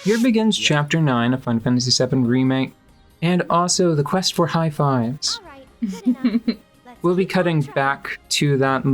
Here begins Chapter 9 of Final Fantasy VII Remake, and also the quest for high fives. We'll be cutting back to that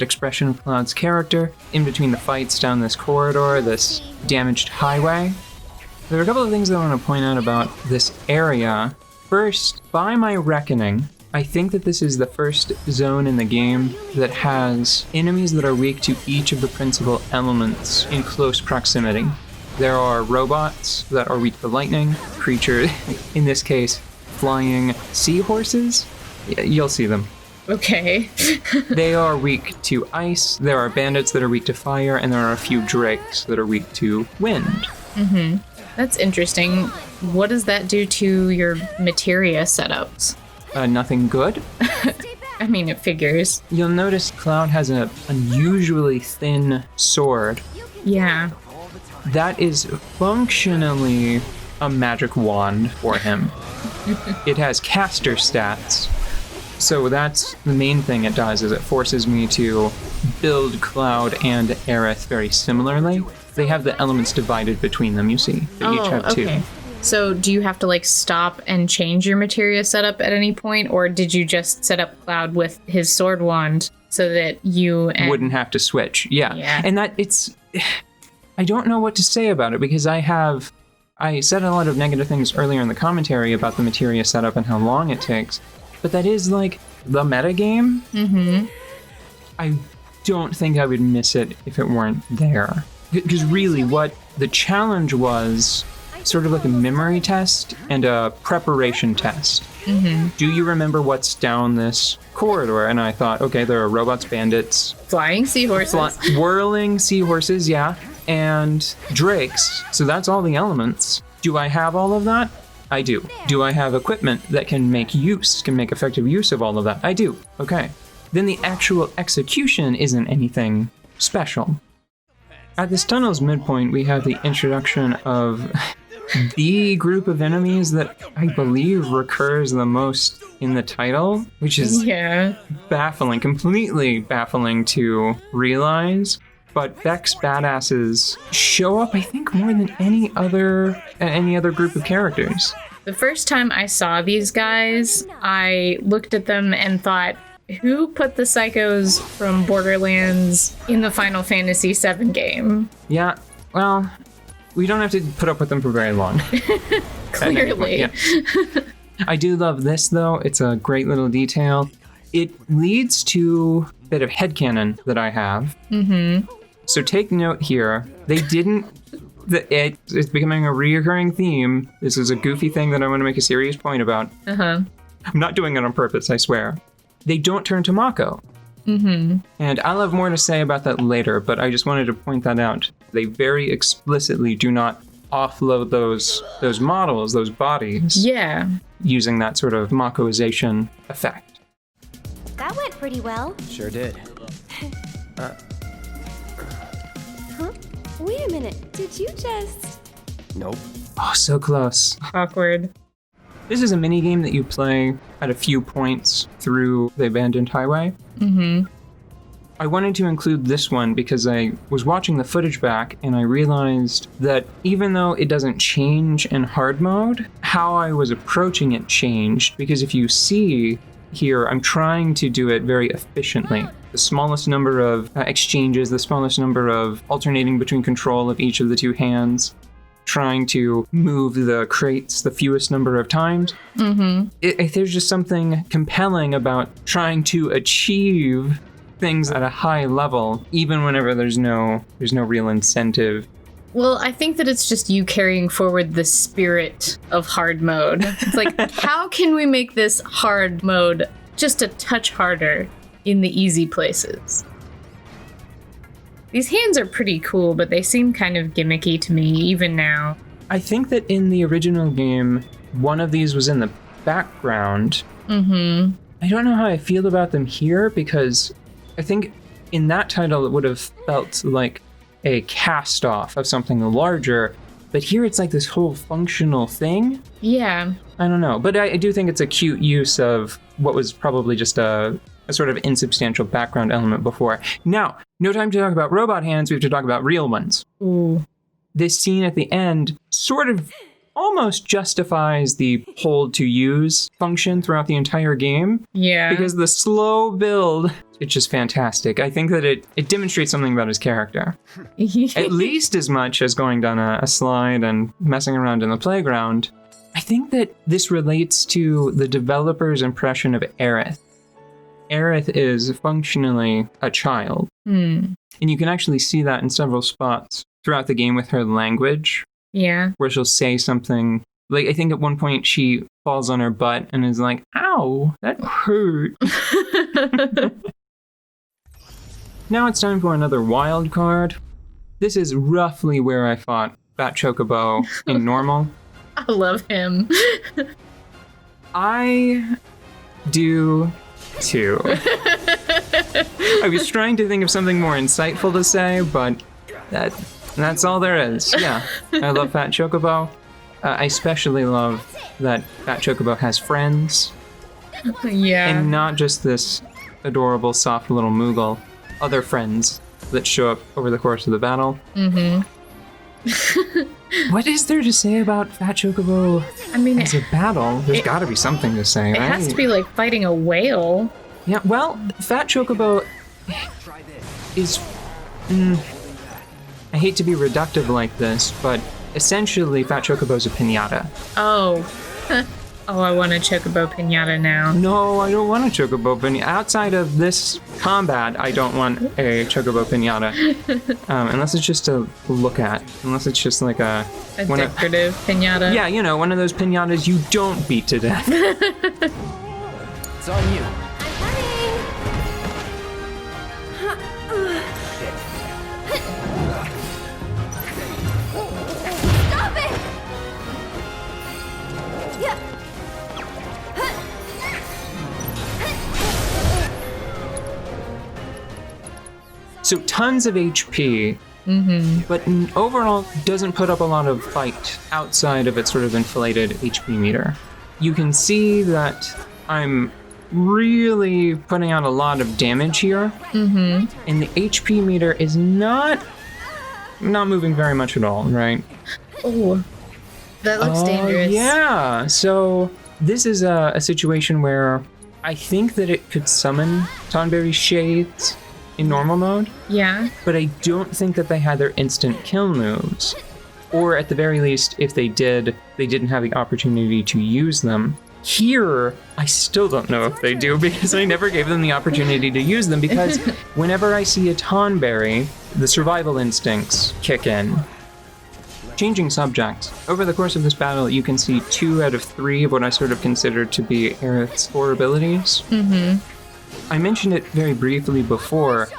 expression of Cloud's character in between the fights down this corridor, this damaged highway. There are a couple of things that I want to point out about this area. First, by my reckoning, I think that this is the first zone in the game that has enemies that are weak to each of the principal elements in close proximity. There are robots that are weak to lightning, creatures, in this case, flying seahorses. You'll see them. Okay. They are weak to ice, there are bandits that are weak to fire, and there are a few drakes that are weak to wind. Mm-hmm. That's interesting. What does that do to your materia setups? Nothing good. I mean, it figures. You'll notice Cloud has an unusually thin sword. Yeah. That is functionally a magic wand for him. It has caster stats. So that's the main thing it does, is it forces me to build Cloud and Aerith very similarly. They have the elements divided between them, you see. They each have two. Okay. So do you have to like stop and change your materia setup at any point, or did you just set up Cloud with his sword wand so that you wouldn't have to switch? Yeah. And that I don't know what to say about it, because I said a lot of negative things earlier in the commentary about the materia setup and how long it takes, but that is like the metagame. Mm-hmm. I don't think I would miss it if it weren't there. Because really what the challenge was, sort of like a memory test and a preparation test. Mm-hmm. Do you remember what's down this corridor? And I thought, okay, there are robots, bandits, flying seahorses, whirling seahorses, yeah, and drakes. So that's all the elements. Do I have all of that? I do. Do I have equipment that can make effective use of all of that? I do. Okay. Then the actual execution isn't anything special. At this tunnel's midpoint, we have the introduction of the group of enemies that I believe recurs the most in the title, which is baffling, completely baffling to realize. But Beck's badasses show up, I think, more than any other group of characters. The first time I saw these guys, I looked at them and thought, who put the psychos from Borderlands in the Final Fantasy VII game? Yeah, well, we don't have to put up with them for very long. Clearly. Yeah. I do love this, though. It's a great little detail. It leads to a bit of headcanon that I have. Mm-hmm. So take note here. They didn't... It's becoming a reoccurring theme. This is a goofy thing that I want to make a serious point about. Uh-huh. I'm not doing it on purpose, I swear. They don't turn to Mako. Mm-hmm. And I'll have more to say about that later, but I just wanted to point that out. They very explicitly do not offload those models, those bodies. Yeah. Using that sort of Makoization effect. That went pretty well. Sure did. Huh? Wait a minute. Did you just... Nope. Oh, so close. Awkward. This is a minigame that you play at a few points through the abandoned highway. Mm-hmm. I wanted to include this one because I was watching the footage back and I realized that even though it doesn't change in hard mode, how I was approaching it changed, because if you see here, I'm trying to do it very efficiently. The smallest number of exchanges, the smallest number of alternating between control of each of the two hands, trying to move the crates the fewest number of times. Mm-hmm. There's just something compelling about trying to achieve things at a high level, even whenever there's no real incentive. Well, I think that it's just you carrying forward the spirit of hard mode. It's like, how can we make this hard mode just a touch harder in the easy places? These hands are pretty cool, but they seem kind of gimmicky to me, even now. I think that in the original game, one of these was in the background. Mm-hmm. I don't know how I feel about them here, because I think in that title it would have felt like a cast-off of something larger, but here it's like this whole functional thing. Yeah. I don't know, but I do think it's a cute use of what was probably just a sort of insubstantial background element before. Now, no time to talk about robot hands, we have to talk about real ones. Ooh. this scene at the end sort of almost justifies the hold to use function throughout the entire game. Yeah. Because the slow build, it's just fantastic. I think that it demonstrates something about his character. At least as much as going down a slide and messing around in the playground. I think that this relates to the developer's impression of Aerith. Aerith is functionally a child. And you can actually see that in several spots throughout the game with her language. Yeah. Where she'll say something, like I think at one point she falls on her butt and is like, ow, that hurt. Now it's time for another wild card. This is roughly where I fought Fat Chocobo in normal. I love him. I do too. I was trying to think of something more insightful to say, but that's all there is. Yeah, I love Fat Chocobo. I especially love that Fat Chocobo has friends. Yeah. And not just this adorable, soft little Moogle. Other friends that show up over the course of the battle. What is there to say about Fat Chocobo as a battle? There's got to be something to say, right? It has to be like fighting a whale. Yeah, well, Fat Chocobo is... I hate to be reductive like this, but essentially Fat Chocobo's a piñata. Oh. Oh, I want a Chocobo piñata now. No, I don't want a Chocobo piñata. Outside of this combat, I don't want a Chocobo piñata. Unless it's just to look at. Unless it's just like a decorative piñata. Yeah, you know, one of those piñatas you don't beat to death. It's on you. So tons of HP, but overall doesn't put up a lot of fight outside of its sort of inflated HP meter. You can see that I'm really putting out a lot of damage here, and the HP meter is not moving very much at all, right? Oh, that looks dangerous. Yeah, so this is a situation where I think that it could summon Tonberry's Shades in normal mode. Yeah. But I don't think that they had their instant kill moves. Or at the very least, if they did, they didn't have the opportunity to use them. Here, I still don't know if they do because I never gave them the opportunity to use them because whenever I see a Tonberry, the survival instincts kick in. Changing subject. Over the course of this battle, you can see 2 out of 3 of what I sort of consider to be Aerith's 4 abilities. I mentioned it very briefly before.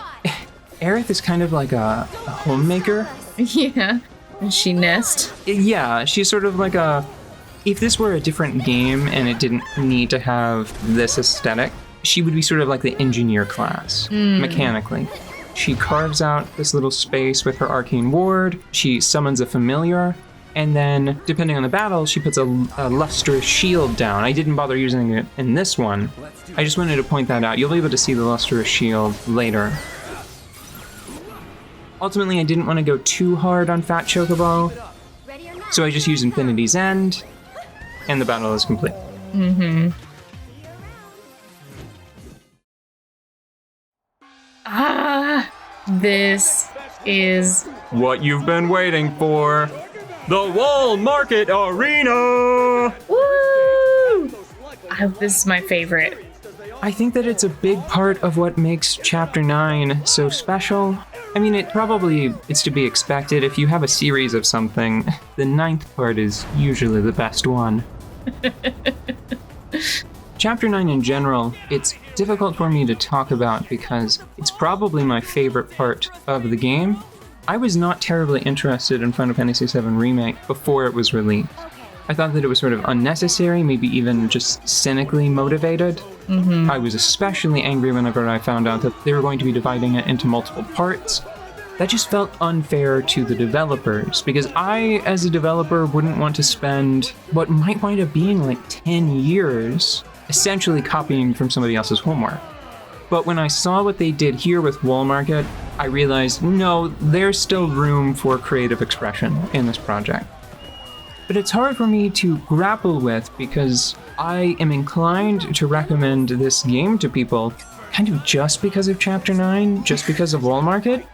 Aerith is kind of like a homemaker. Yeah. And she nest. Yeah, she's sort of like if this were a different game and it didn't need to have this aesthetic, she would be sort of like the engineer class, mechanically. She carves out this little space with her arcane ward, she summons a familiar, and then, depending on the battle, she puts a lustrous shield down. I didn't bother using it in this one. I just wanted to point that out. You'll be able to see the lustrous shield later. Ultimately, I didn't want to go too hard on Fat Chocobo, so I just used Infinity's End, and the battle is complete. This is what you've been waiting for. The Wall Market Arena! Woo! This is my favorite. I think that it's a big part of what makes Chapter 9 so special. I mean, it's to be expected. If you have a series of something, the 9th part is usually the best one. Chapter 9 in general, it's difficult for me to talk about because it's probably my favorite part of the game. I was not terribly interested in Final Fantasy VII Remake before it was released. I thought that it was sort of unnecessary, maybe even just cynically motivated. I was especially angry whenever I found out that they were going to be dividing it into multiple parts. That just felt unfair to the developers, because I, as a developer, wouldn't want to spend what might wind up being like 10 years essentially copying from somebody else's homework. But when I saw what they did here with Wall Market, I realized, no, there's still room for creative expression in this project. But it's hard for me to grapple with because I am inclined to recommend this game to people kind of just because of Chapter 9, just because of Wall Market.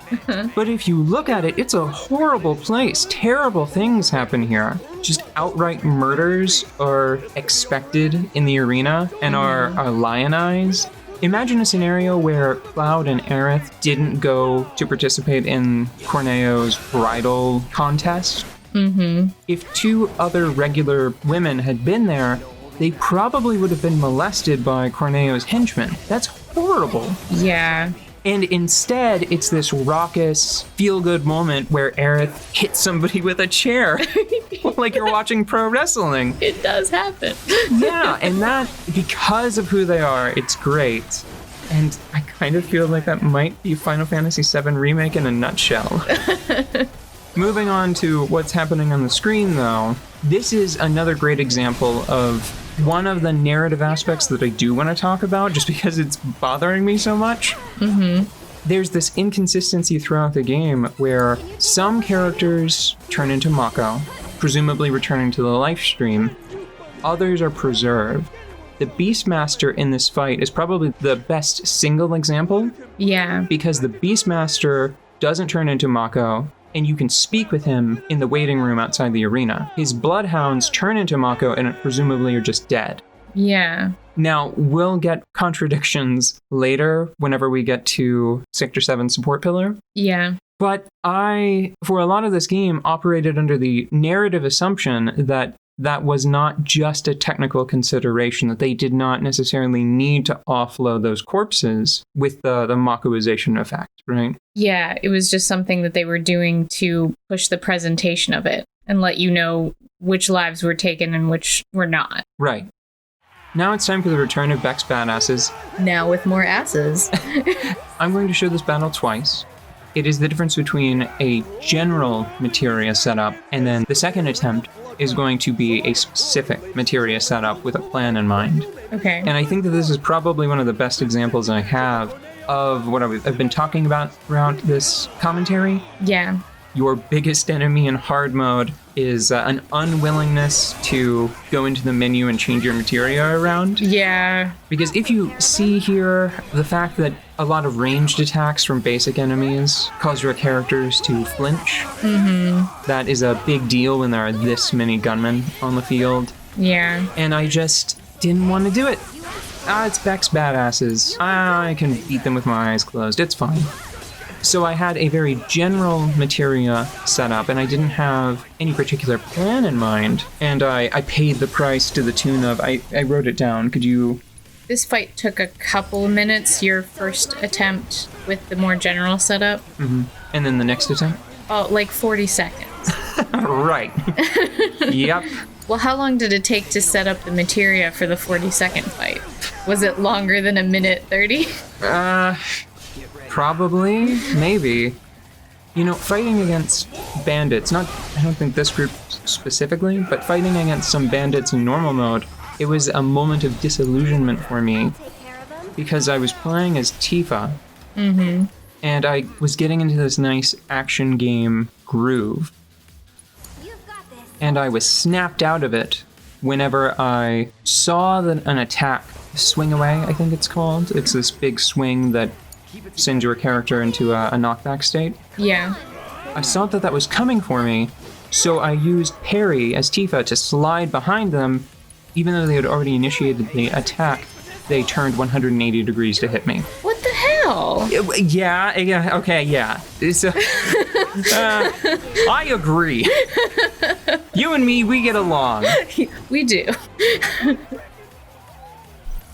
But if you look at it, it's a horrible place. Terrible things happen here. Just outright murders are expected in the arena and are lionized. Imagine a scenario where Cloud and Aerith didn't go to participate in Corneo's bridal contest. If 2 other regular women had been there, they probably would have been molested by Corneo's henchmen. That's horrible. Yeah. And instead, it's this raucous, feel-good moment where Aerith hits somebody with a chair. Like you're watching pro wrestling. It does happen. Yeah, and that, because of who they are, it's great. And I kind of feel like that might be Final Fantasy VII Remake in a nutshell. Moving on to what's happening on the screen, though, this is another great example of one of the narrative aspects that I do want to talk about, just because it's bothering me so much. There's this inconsistency throughout the game where some characters turn into Mako, presumably returning to the Lifestream. Others are preserved. The Beastmaster in this fight is probably the best single example. Yeah. Because the Beastmaster doesn't turn into Mako, and you can speak with him in the waiting room outside the arena. His bloodhounds turn into Mako and presumably are just dead. Yeah. Now, we'll get contradictions later whenever we get to Sector 7 support pillar. Yeah. But I, for a lot of this game, operated under the narrative assumption that that was not just a technical consideration, that they did not necessarily need to offload those corpses with the Makoization effect, right? Yeah, it was just something that they were doing to push the presentation of it and let you know which lives were taken and which were not. Right. Now it's time for the return of Beck's badasses. Now with more asses. I'm going to show this battle twice. It is the difference between a general materia setup and then the second attempt is going to be a specific materia setup with a plan in mind. Okay. And I think that this is probably one of the best examples I have of what I've been talking about throughout this commentary. Yeah. Your biggest enemy in hard mode is an unwillingness to go into the menu and change your materia around. Yeah. Because if you see here, the fact that a lot of ranged attacks from basic enemies cause your characters to flinch, that is a big deal when there are this many gunmen on the field. Yeah. And I just didn't want to do it. It's Beck's badasses. I can beat them with my eyes closed. It's fine. So I had a very general materia set up, and I didn't have any particular plan in mind. And I paid the price to the tune of, I wrote it down. Could you... This fight took a couple minutes, your first attempt with the more general setup. And then the next attempt? Oh, like 40 seconds. Right. Yep. Well, how long did it take to set up the materia for the 40-second fight? Was it longer than a minute 30? Probably, maybe. You know, fighting against bandits, I don't think this group specifically, but fighting against some bandits in normal mode, it was a moment of disillusionment for me because I was playing as Tifa, and I was getting into this nice action game groove, and I was snapped out of it whenever I saw an attack, swing away, I think it's called. It's this big swing that sends your character into a knockback state. Yeah. I saw that was coming for me, so I used parry as Tifa to slide behind them. Even though they had already initiated the attack, they turned 180 degrees to hit me. What the hell? Yeah, okay, yeah. It's, I agree. You and me, we get along. We do.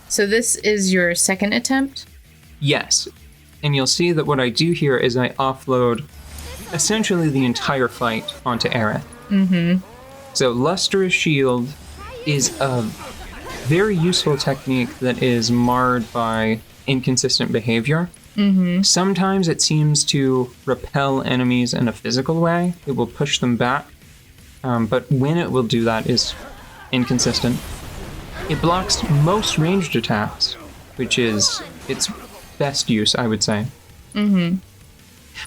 So this is your second attempt? Yes. And you'll see that what I do here is I offload essentially the entire fight onto Aerith. So Lustrous Shield is a very useful technique that is marred by inconsistent behavior. Sometimes it seems to repel enemies in a physical way. It will push them back. But when it will do that is inconsistent. It blocks most ranged attacks, which is, it's best use, I would say. Mm-hmm.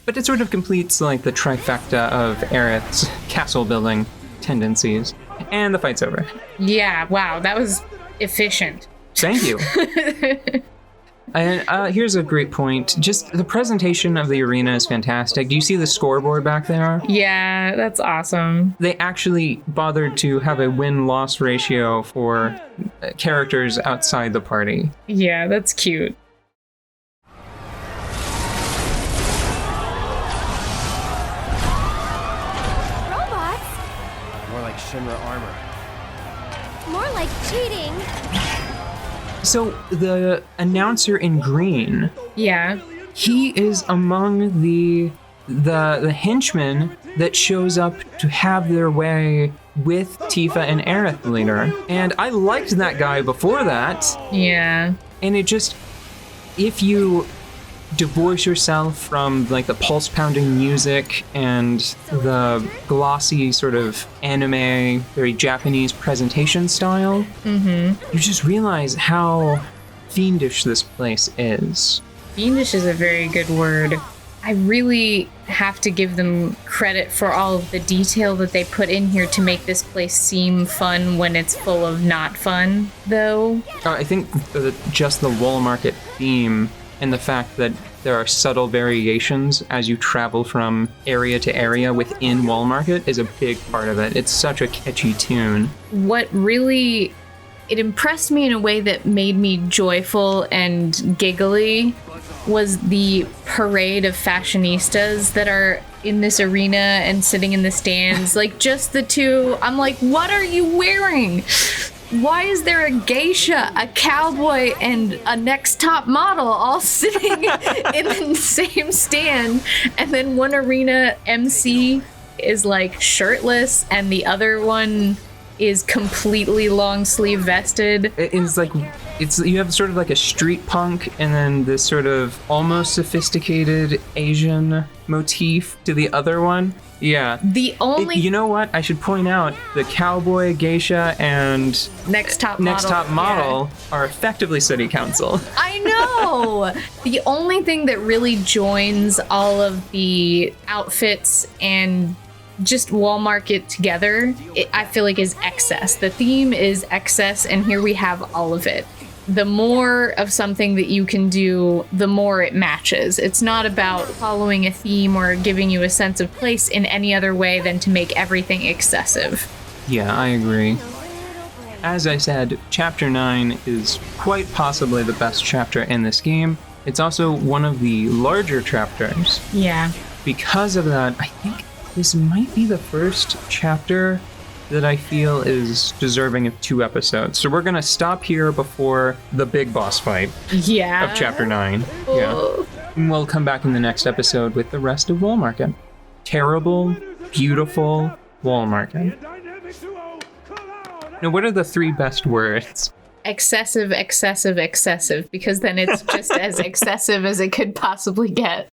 But it sort of completes like the trifecta of Aerith's castle building tendencies. And the fight's over. Yeah, wow, that was efficient. Thank you. And here's a great point. Just the presentation of the arena is fantastic. Do you see the scoreboard back there? Yeah, that's awesome. They actually bothered to have a win-loss ratio for characters outside the party. Yeah, that's cute. Robots? More like Shinra armor. More like cheating. So the announcer in green, Yeah. he is among the henchmen that shows up to have their way with Tifa and Aerith later. And I liked that guy before that. Yeah. And it just, if you divorce yourself from like the pulse pounding music and the glossy sort of anime, very Japanese presentation style, you just realize how fiendish this place is. Fiendish is a very good word. I really have to give them credit for all of the detail that they put in here to make this place seem fun when it's full of not fun, though. I think just the wall market theme and the fact that there are subtle variations as you travel from area to area within Wall Market is a big part of it. It's such a catchy tune. What really, it impressed me in a way that made me joyful and giggly was the parade of fashionistas that are in this arena and sitting in the stands. Like, just the two. I'm like, what are you wearing? Why is there a geisha, a cowboy, and a next top model all sitting in the same stand? And then one arena MC is like shirtless and the other one is completely long sleeve vested. It's like, you have sort of like a street punk and then this sort of almost sophisticated Asian motif to the other one. Yeah. The only you know what? I should point out the cowboy, geisha, and next top model are effectively city council. I know! The only thing that really joins all of the outfits and just Wall Market together, I feel like is excess. The theme is excess, and here we have all of it. The more of something that you can do, the more it matches. It's not about following a theme or giving you a sense of place in any other way than to make everything excessive. Yeah, I agree. As I said, Chapter 9 is quite possibly the best chapter in this game. It's also one of the larger chapters. Yeah. Because of that, I think this might be the first chapter that I feel is deserving of 2 episodes. So we're gonna stop here before the big boss fight Yeah. of Chapter 9. Yeah. And we'll come back in the next episode with the rest of Wall Market. Terrible, beautiful Wall Market. Now, what are the 3 best words? Excessive, excessive, excessive, because then it's just as excessive as it could possibly get.